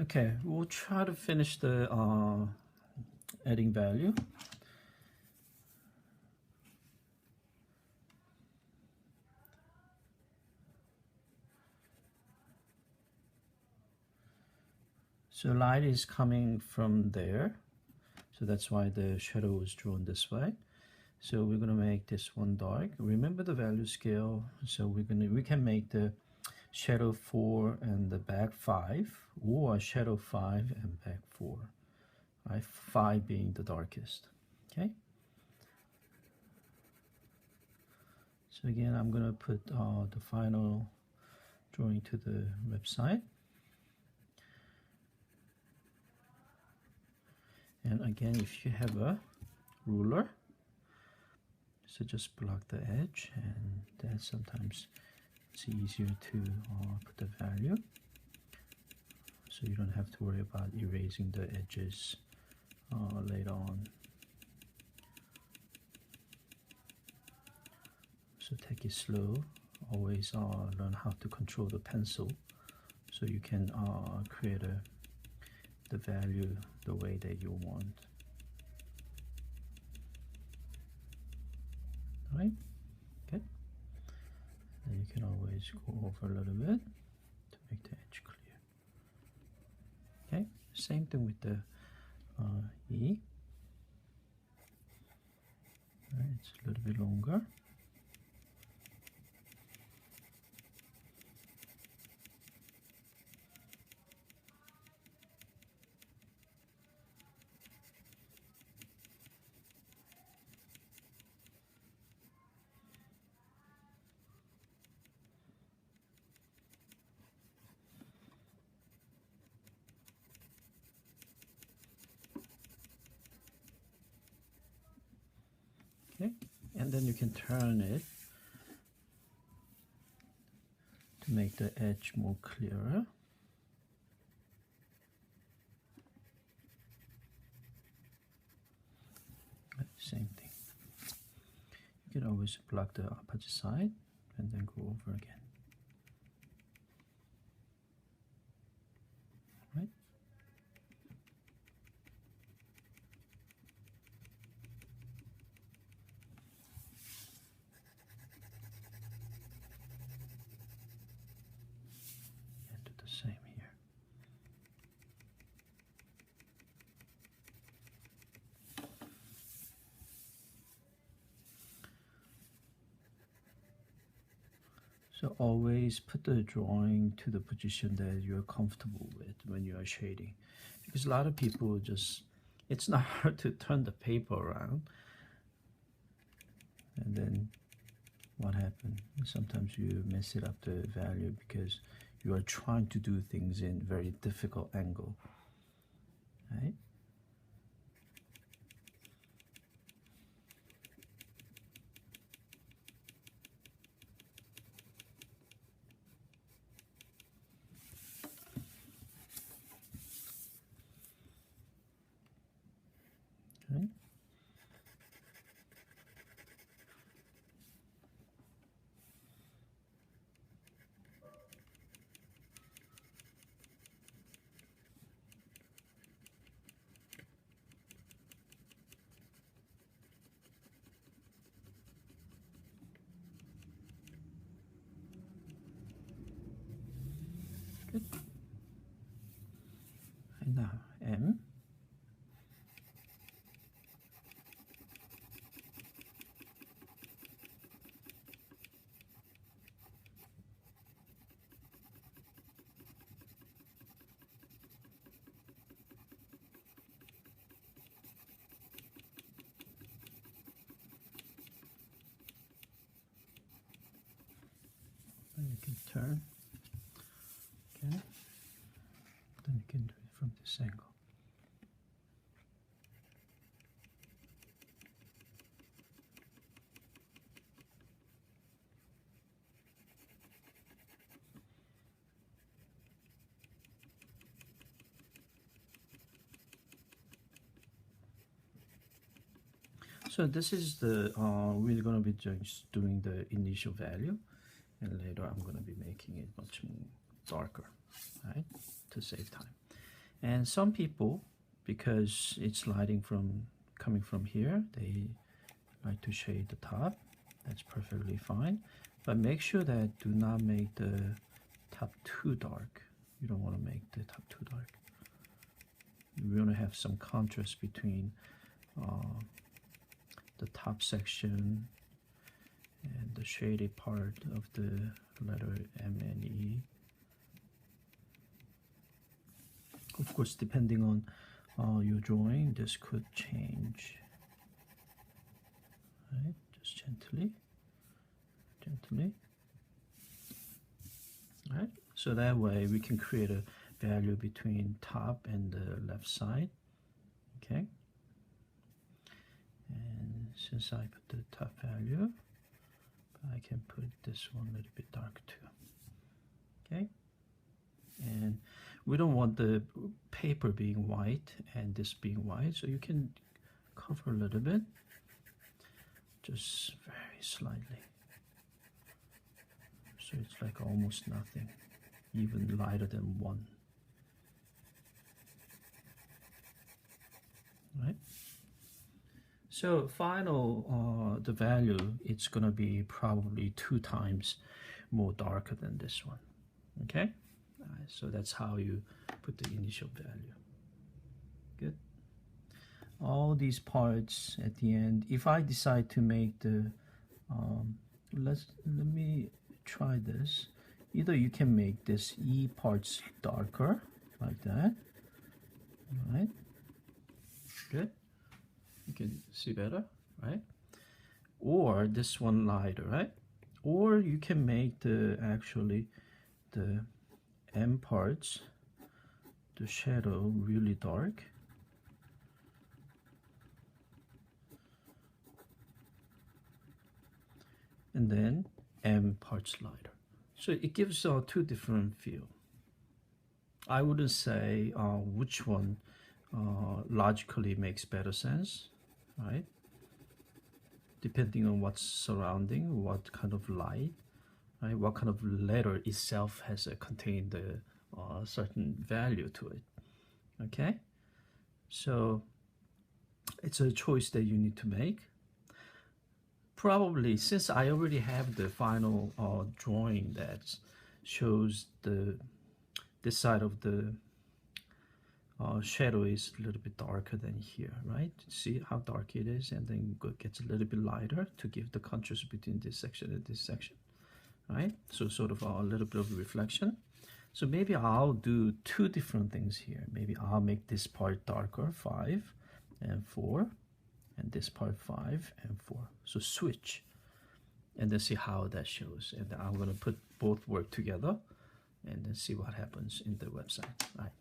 Okay, we'll try to finish the adding value. So light is coming from there, so that's why the shadow is drawn this way. So we're gonna make this one dark. Remember the value scale. So we can make the shadow 4 and the back 5, or shadow 5 and back 4. Right, 5 being the darkest. Okay. So again, I'm gonna put the final drawing to the website. And again, if you have a ruler, so just block the edge, and that sometimes it's easier to put the value, so you don't have to worry about erasing the edges later on. So take it slow. Always learn how to control the pencil, so you can create the value the way that you want. Right? Okay. Then you can always go over a little bit to make the edge clear. Okay. Same thing with the E. Right, it's a little bit longer. Okay, and then you can turn it to make the edge more clearer. Same thing. You can always block the opposite side and then go over again. Right? And do the same here. So always put the drawing to the position that you're comfortable with when you are shading, because a lot of people just, it's not hard to turn the paper around, and then what happens? Sometimes you mess it up the value because you are trying to do things in very difficult angle, right? Okay. Good. And now M. And you can turn. Okay. Then you can do it from this angle. So this is the, we're going to be just doing the initial value, and later I'm going to be making it much more darker, right, to save time. And some people, because it's lighting from coming from here, they like to shade the top. That's perfectly fine, but make sure that do not make the top too dark. You don't want to make the top too dark. You want to have some contrast between the top section and the shaded part of the letter M and E. Of course, depending on your drawing, this could change. Right, just gently. Right, so that way we can create a value between top and the left side. Okay, and since I put the top value, I can put this one a little bit dark too. Okay, and we don't want the paper being white and this being white, so you can cover a little bit, just very slightly, so it's like almost nothing, even lighter than 1. Right, so final the value, it's gonna be probably 2 times more darker than this one. Okay, so that's how you put the initial value. Good. All these parts at the end, if I decide to make the let me try this. Either you can make this E parts darker like that. All right, good, you can see better, right? Or this one lighter, right? Or you can make the actually the M parts, the shadow, really dark. And then M parts lighter. So it gives 2 different feel. I wouldn't say which one logically makes better sense, right? Depending on what's surrounding, what kind of light, right? What kind of letter itself has contained a certain value to it. Okay, so it's a choice that you need to make. Probably, since I already have the final drawing that shows this side of the shadow is a little bit darker than here, right? See how dark it is, and then it gets a little bit lighter to give the contrast between this section and this section, right? So sort of a little bit of reflection. So maybe I'll do 2 different things here. Maybe I'll make this part darker, 5 and 4, and this part 5 and 4. So switch, and then see how that shows. And then I'm going to put both work together and then see what happens in the website. Right.